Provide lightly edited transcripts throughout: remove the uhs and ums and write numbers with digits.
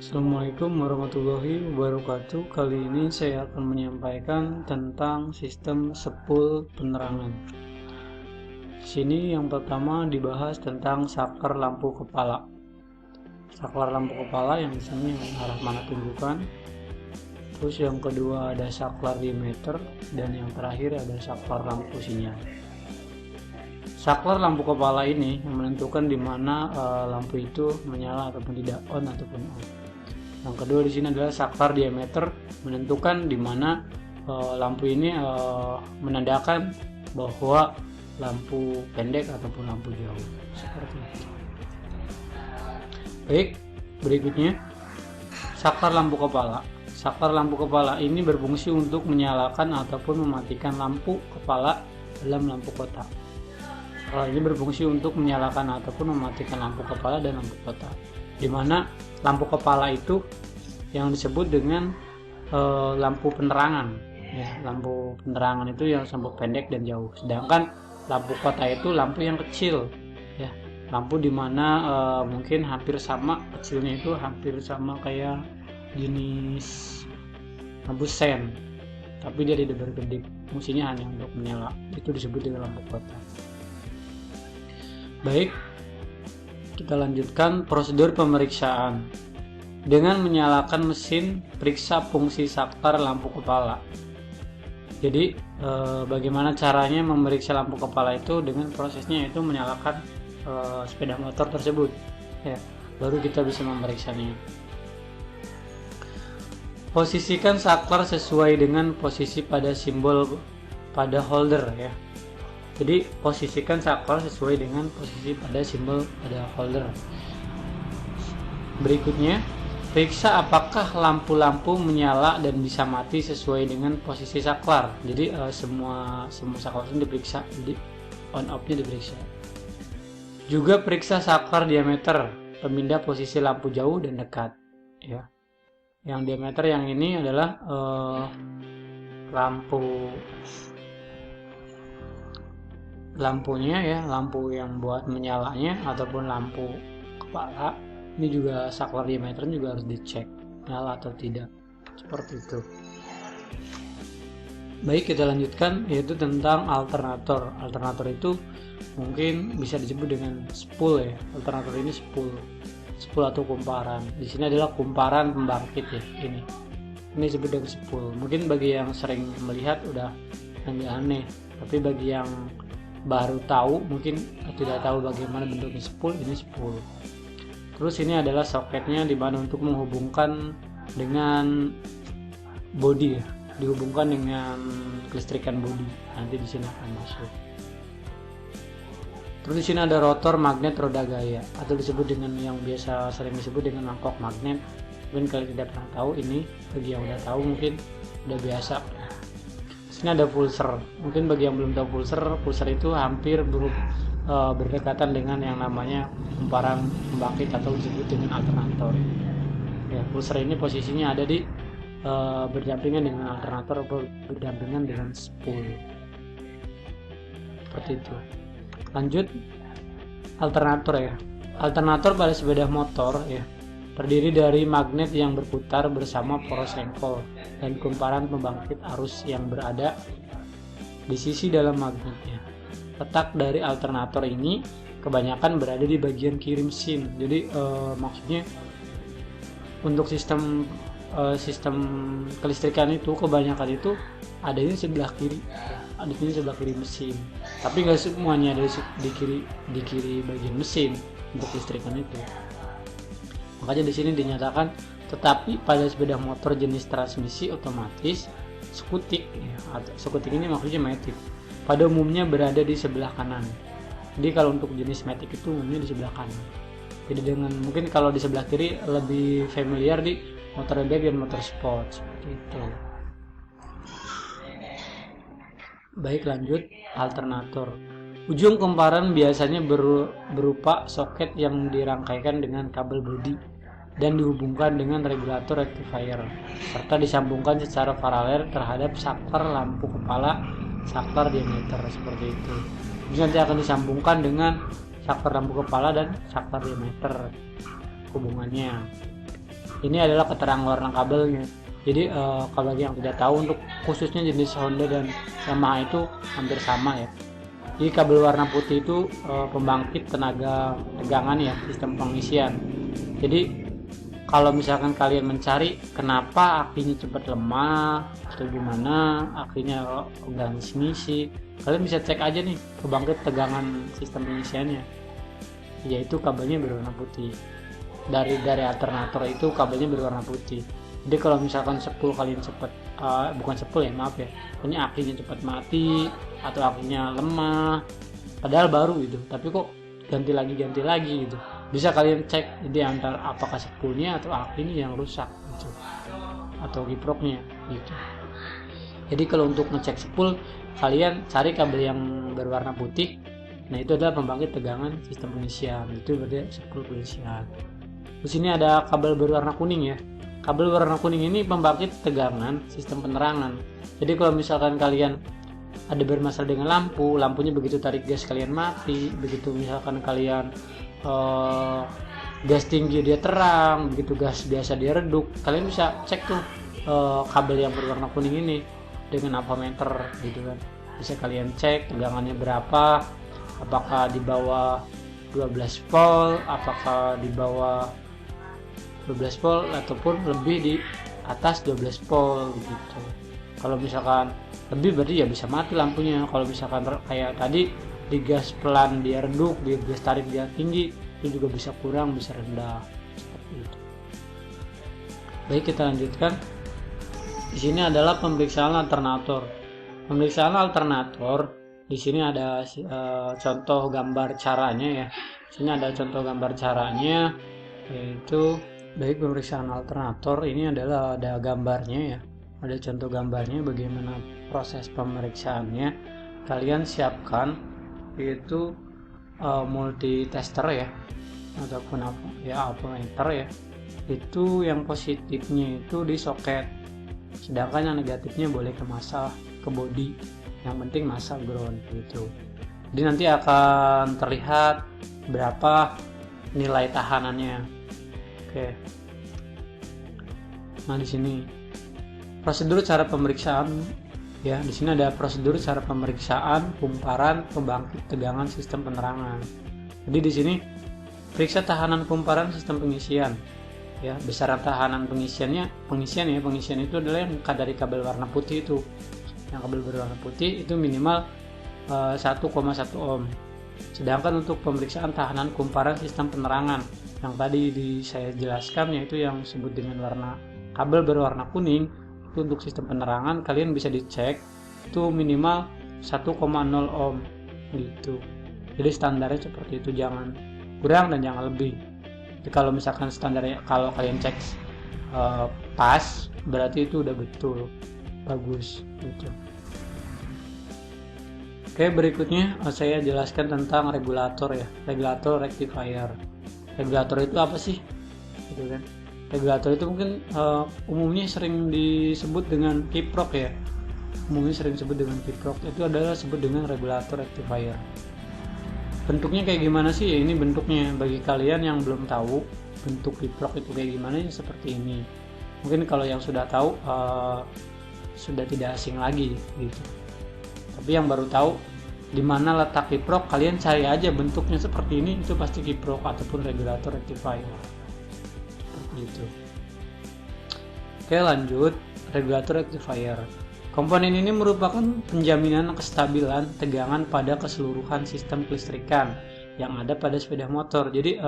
Assalamualaikum warahmatullahi wabarakatuh. Kali ini saya akan menyampaikan tentang sistem sepul penerangan. Di sini yang pertama dibahas tentang saklar lampu kepala. Saklar lampu kepala yang di sini arah mana tunjukkan. Terus yang kedua ada saklar diameter dan yang terakhir ada saklar lampu sinyal. Saklar lampu kepala ini menentukan di mana lampu itu menyala ataupun tidak, on ataupun off. Yang kedua di sini adalah saklar diameter, menentukan di mana lampu ini menandakan bahwa lampu pendek ataupun lampu jauh, seperti itu. Baik, berikutnya saklar lampu kepala. Saklar lampu kepala ini berfungsi untuk menyalakan ataupun mematikan lampu kepala dalam lampu kotak. Saklar ini berfungsi untuk menyalakan ataupun mematikan lampu kepala dan lampu kotak, di mana lampu kepala itu yang disebut dengan lampu penerangan. Ya, lampu penerangan itu yang lampu pendek dan jauh. Sedangkan lampu kotak itu lampu yang kecil. Ya, lampu dimana mungkin hampir sama kecilnya, itu hampir sama kayak jenis lampu sen, tapi dia tidak berkedip. Fungsinya hanya untuk menyala. Itu disebut dengan lampu kotak. Baik, kita lanjutkan prosedur pemeriksaan. Dengan menyalakan mesin periksa fungsi saklar lampu kepala. Jadi bagaimana caranya memeriksa lampu kepala itu? Dengan prosesnya itu menyalakan sepeda motor tersebut, ya, baru kita bisa memeriksanya. Posisikan saklar sesuai dengan posisi pada simbol pada holder, ya. Jadi posisikan saklar sesuai dengan posisi pada simbol pada holder. Berikutnya, periksa apakah lampu-lampu menyala dan bisa mati sesuai dengan posisi saklar. Jadi semua saklar ini diperiksa, jadi on off-nya diperiksa. Juga periksa saklar diameter, pemindah posisi lampu jauh dan dekat, ya. Yang diameter yang ini adalah lampunya, ya, lampu yang buat menyalanya ataupun lampu kepala. Ini juga saklar diameter juga harus dicek nyala atau tidak, seperti itu. Baik, kita lanjutkan, yaitu tentang alternator. Alternator itu mungkin bisa disebut dengan spool, ya. Alternator ini spool atau kumparan. Di sini adalah kumparan pembangkit, ya. Ini disebut dengan spool. Mungkin bagi yang sering melihat udah aneh, tapi bagi yang baru tahu, mungkin tidak tahu bagaimana bentuknya spool, ini spool. Terus ini adalah soketnya, di mana untuk menghubungkan dengan bodi, ya, dihubungkan dengan kelistrikan bodi. Nanti di sini akan masuk. Terus di sini ada rotor magnet roda gaya, atau disebut dengan yang biasa sering disebut dengan mangkok magnet. Mungkin kalian tidak pernah tahu ini, bagi yang udah tahu mungkin udah biasa. Ini ada pulser. Mungkin bagi yang belum tahu pulser itu hampir berdekatan dengan yang namanya kumparan pembangkit atau disebut dengan alternator. Ya, pulser ini posisinya ada di berdampingan dengan alternator atau berdampingan dengan spool. Seperti itu. Lanjut, alternator, ya. Alternator pada sepeda motor, ya, terdiri dari magnet yang berputar bersama poros engkol dan kumparan pembangkit arus yang berada di sisi dalam magnetnya. Letak dari alternator ini kebanyakan berada di bagian kiri mesin. Jadi maksudnya untuk sistem kelistrikan itu kebanyakan itu ada di sebelah kiri, ada di sebelah kiri mesin. Tapi nggak semuanya ada di kiri bagian mesin untuk kelistrikan itu. Makanya di sini dinyatakan, tetapi pada sepeda motor jenis transmisi otomatis skutik, ya, skutik ini maksudnya matic, pada umumnya berada di sebelah kanan. Jadi kalau untuk jenis matic itu umumnya di sebelah kanan. Jadi dengan mungkin kalau di sebelah kiri lebih familiar di motor bebek dan motor sport, seperti itu. Baik, lanjut, alternator. Ujung kumparan biasanya berupa soket yang dirangkaikan dengan kabel bodi dan dihubungkan dengan regulator rectifier, serta disambungkan secara paralel terhadap saklar lampu kepala saklar diameter, seperti itu. Jadi nanti akan disambungkan dengan saklar lampu kepala dan saklar diameter hubungannya. Ini adalah keterangan warna kabelnya. Jadi kalau bagi yang tidak tahu, untuk khususnya jenis Honda dan Yamaha itu hampir sama ya. Jadi kabel warna putih itu pembangkit tenaga tegangan ya, sistem pengisian. Jadi kalau misalkan kalian mencari kenapa akinya cepat lemah atau gimana, akinya enggak ngisi, kalian bisa cek aja nih pembangkit tegangan sistem pengisiannya, yaitu kabelnya berwarna putih. Dari alternator itu kabelnya berwarna putih. Jadi kalau misalkan sepul kalian cepat bukan sepul ya, maaf ya, ini akinya cepat mati atau akinya lemah padahal baru gitu, tapi kok ganti lagi gitu, bisa kalian cek di antara apakah sepulnya atau akinya yang rusak gitu, atau kiproknya gitu. Jadi kalau untuk ngecek sepul, kalian cari kabel yang berwarna putih. Nah, itu adalah pembangkit tegangan sistem pengisian, itu berarti sepul pengisian. Di sini ada kabel berwarna kuning ya. Kabel berwarna kuning ini pembangkit tegangan sistem penerangan. Jadi kalau misalkan kalian ada bermasalah dengan lampunya begitu tarik gas kalian mati, begitu misalkan kalian gas tinggi dia terang, begitu gas biasa dia redup, kalian bisa cek tuh kabel yang berwarna kuning ini dengan ampermeter gitu kan. Bisa kalian cek tegangannya berapa, apakah di bawah 12 volt, apakah di bawah 12 volt ataupun lebih di atas 12 volt gitu. Kalau misalkan lebih berarti ya bisa mati lampunya. Kalau misalkan kayak tadi di gas pelan dia redup, di gas tarik dia tinggi, itu juga bisa kurang, bisa rendah seperti itu. Baik, kita lanjutkan. Di sini adalah pemeriksaan alternator. Pemeriksaan alternator di sini ada contoh gambar caranya ya. Di sini ada contoh gambar caranya, yaitu baik pemeriksaan alternator ini adalah ada gambarnya ya. Ada contoh gambarnya bagaimana proses pemeriksaannya. Kalian siapkan yaitu multitester ya, ataupun apa ya, ampermeter ya. Itu yang positifnya itu di soket, sedangkan yang negatifnya boleh ke massa, ke body. Yang penting massa ground gitu. Jadi nanti akan terlihat berapa nilai tahanannya. Oke. Nah, di sini prosedur cara pemeriksaan ya. Di sini ada prosedur cara pemeriksaan kumparan pembangkit tegangan sistem penerangan. Jadi di sini periksa tahanan kumparan sistem pengisian. Ya, besaran tahanan pengisian itu adalah yang dari kabel warna putih itu. Yang kabel berwarna putih itu minimal 1,1 ohm. Sedangkan untuk pemeriksaan tahanan kumparan sistem penerangan yang tadi saya jelaskan, yaitu yang disebut dengan warna kabel berwarna kuning, itu untuk sistem penerangan kalian bisa dicek itu minimal 1,0 ohm gitu. Jadi standarnya seperti itu, jangan kurang dan jangan lebih. Jadi kalau misalkan standarnya kalau kalian cek pas, berarti itu udah betul bagus gitu. Oke, berikutnya saya jelaskan tentang regulator ya, regulator rectifier. Regulator itu apa sih? Gitu kan. Regulator itu mungkin umumnya sering disebut dengan kiprok ya. Itu adalah disebut dengan regulator rectifier. Bentuknya kayak gimana sih? Ya, ini bentuknya bagi kalian yang belum tahu bentuk kiprok itu kayak gimana, ya seperti ini. Mungkin kalau yang sudah tahu sudah tidak asing lagi gitu. Tapi yang baru tahu di mana letak kiprok, kalian cari aja bentuknya seperti ini, itu pasti kiprok ataupun regulator rectifier. Seperti itu. Oke, lanjut. Regulator rectifier. Komponen ini merupakan penjaminan kestabilan tegangan pada keseluruhan sistem kelistrikan yang ada pada sepeda motor. Jadi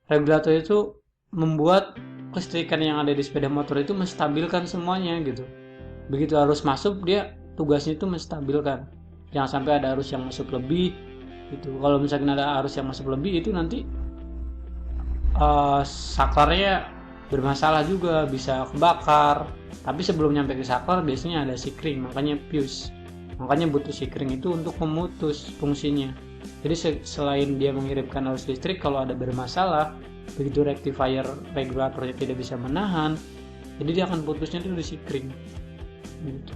regulator itu membuat kelistrikan yang ada di sepeda motor itu menstabilkan semuanya gitu. Begitu arus masuk, dia tugasnya itu menstabilkan. Jangan sampai ada arus yang masuk lebih gitu. Kalau misalnya ada arus yang masuk lebih, itu nanti saklarnya bermasalah juga, bisa kebakar. Tapi sebelum nyampe ke saklar biasanya ada sikring, makanya fuse. Makanya butuh sikring itu untuk memutus fungsinya. Jadi selain dia mengirimkan arus listrik, kalau ada bermasalah, begitu rectifier regulatornya tidak bisa menahan, jadi dia akan putusnya itu di sikring gitu.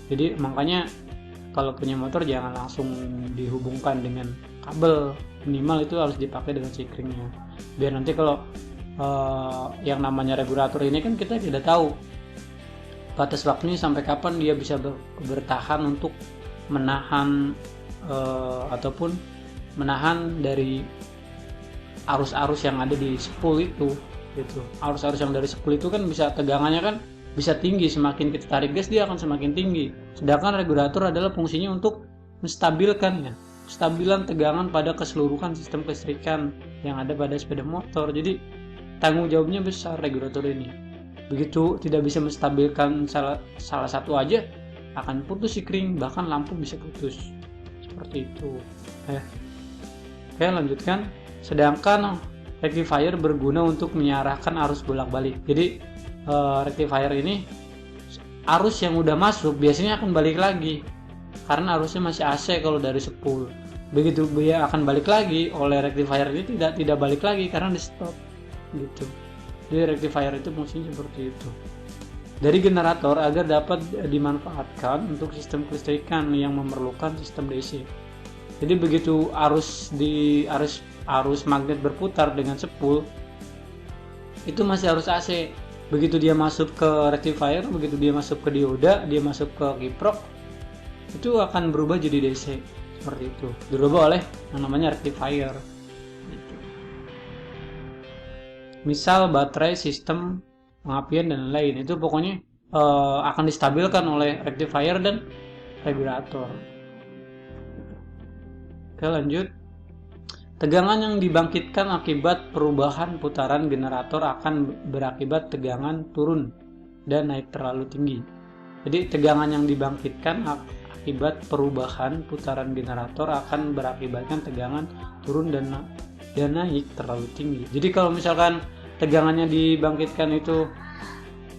Jadi makanya kalau punya motor jangan langsung dihubungkan dengan kabel, minimal itu harus dipakai dengan sikringnya, biar nanti kalau yang namanya regulator ini kan kita tidak tahu batas waktunya sampai kapan dia bisa bertahan untuk menahan ataupun menahan dari arus-arus yang ada di spool itu gitu. Arus-arus yang dari spool itu kan bisa tegangannya kan bisa tinggi, semakin kita tarik gas dia akan semakin tinggi. Sedangkan regulator adalah fungsinya untuk menstabilkan stabilan tegangan pada keseluruhan sistem kelistrikan yang ada pada sepeda motor. Jadi tanggung jawabnya besar regulator ini. Begitu tidak bisa menstabilkan salah satu aja, akan putus sikring, bahkan lampu bisa putus. Seperti itu. Oke, lanjutkan. Sedangkan rectifier berguna untuk mengarahkan arus bolak-balik. Jadi rectifier ini arus yang udah masuk biasanya akan balik lagi karena arusnya masih AC kalau dari spool. Begitu dia akan balik lagi, oleh rectifier ini tidak balik lagi karena di stop gitu. Jadi rectifier itu fungsinya seperti itu. Dari generator agar dapat dimanfaatkan untuk sistem kelistrikan yang memerlukan sistem DC. Jadi begitu arus magnet berputar dengan spool itu masih arus AC. Begitu dia masuk ke rectifier, begitu dia masuk ke dioda, dia masuk ke kiprok, itu akan berubah jadi DC. Seperti itu. Dirubah oleh yang namanya rectifier. Misal baterai, sistem pengapian dan lain itu pokoknya akan distabilkan oleh rectifier dan regulator. Oke, lanjut. Tegangan yang dibangkitkan akibat perubahan putaran generator akan berakibat tegangan turun dan naik terlalu tinggi. Jadi tegangan yang dibangkitkan akibat perubahan putaran generator akan berakibatkan tegangan turun dan naik terlalu tinggi. Jadi kalau misalkan tegangannya dibangkitkan itu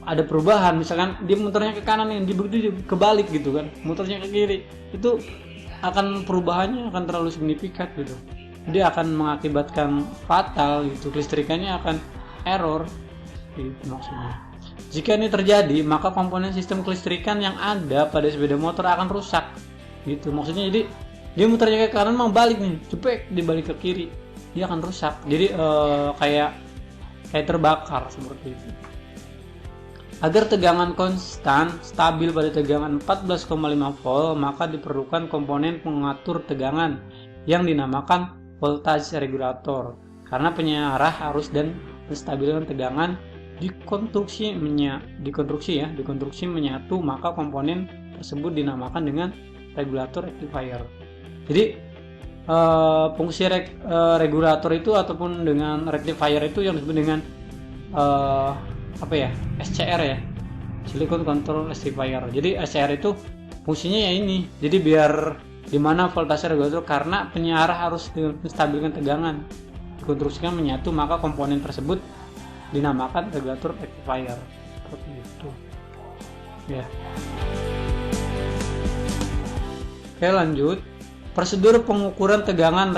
ada perubahan, misalkan dia muternya ke kanan nih, dia kebalik gitu kan, muternya ke kiri, itu akan perubahannya akan terlalu signifikan gitu. Dia akan mengakibatkan fatal gitu, kelistrikannya akan error gitu maksudnya. Jika ini terjadi, maka komponen sistem kelistrikan yang ada pada sepeda motor akan rusak gitu maksudnya. Jadi dia muternya ke kanan mau balik nih, cepet dibalik ke kiri, dia akan rusak. Jadi kayak terbakar seperti itu. Agar tegangan konstan stabil pada tegangan 14,5 volt, maka diperlukan komponen pengatur tegangan yang dinamakan voltage regulator. Karena penyarah arus dan menstabilkan tegangan dikonstruksi menyatu, maka komponen tersebut dinamakan dengan regulator rectifier. Jadi fungsi regulator itu ataupun dengan rectifier itu yang disebut dengan SCR ya, silicon control rectifier. Jadi SCR itu fungsinya ya ini, jadi biar dimana voltase regulator karena penyarah harus menstabilkan tegangan dikonstruksikan menyatu, maka komponen tersebut dinamakan regulator rectifier. Seperti itu ya. Oke, lanjut. Prosedur pengukuran tegangan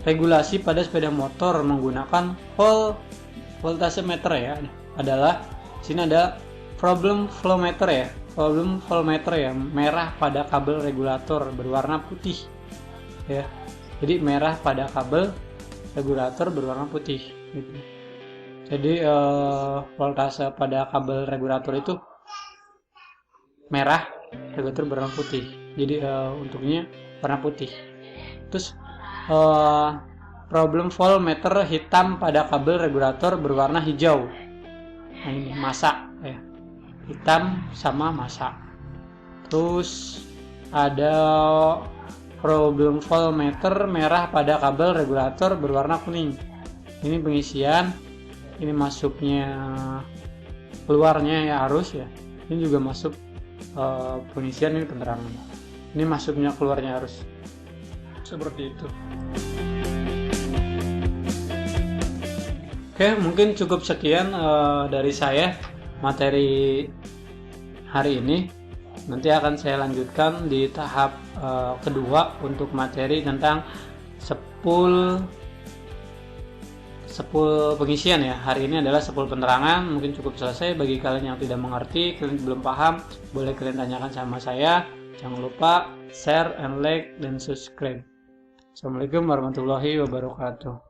regulasi pada sepeda motor menggunakan voltase meter ya adalah sini ada problem flow meter ya. Problem flow meter ya, merah pada kabel regulator berwarna putih ya. Jadi merah pada kabel regulator berwarna putih gitu. Jadi voltase pada kabel regulator itu merah, regulator berwarna putih. Jadi untuknya warna putih. Terus problem flow meter hitam pada kabel regulator berwarna hijau. Nah ini masa ya, hitam sama masa. Terus ada problem flow meter merah pada kabel regulator berwarna kuning. Ini pengisian, ini masuknya keluarnya ya arus ya. Ini juga masuk pengisian, ini penerangan. Ini masuknya keluarnya arus. Seperti itu. Oke, mungkin cukup sekian dari saya materi hari ini. Nanti akan saya lanjutkan di tahap kedua untuk materi tentang spool pengisian ya. Hari ini adalah spool penerangan. Mungkin cukup selesai. Bagi kalian yang tidak mengerti, kalian belum paham, boleh kalian tanyakan sama saya. Jangan lupa share and like dan subscribe. Assalamualaikum warahmatullahi wabarakatuh.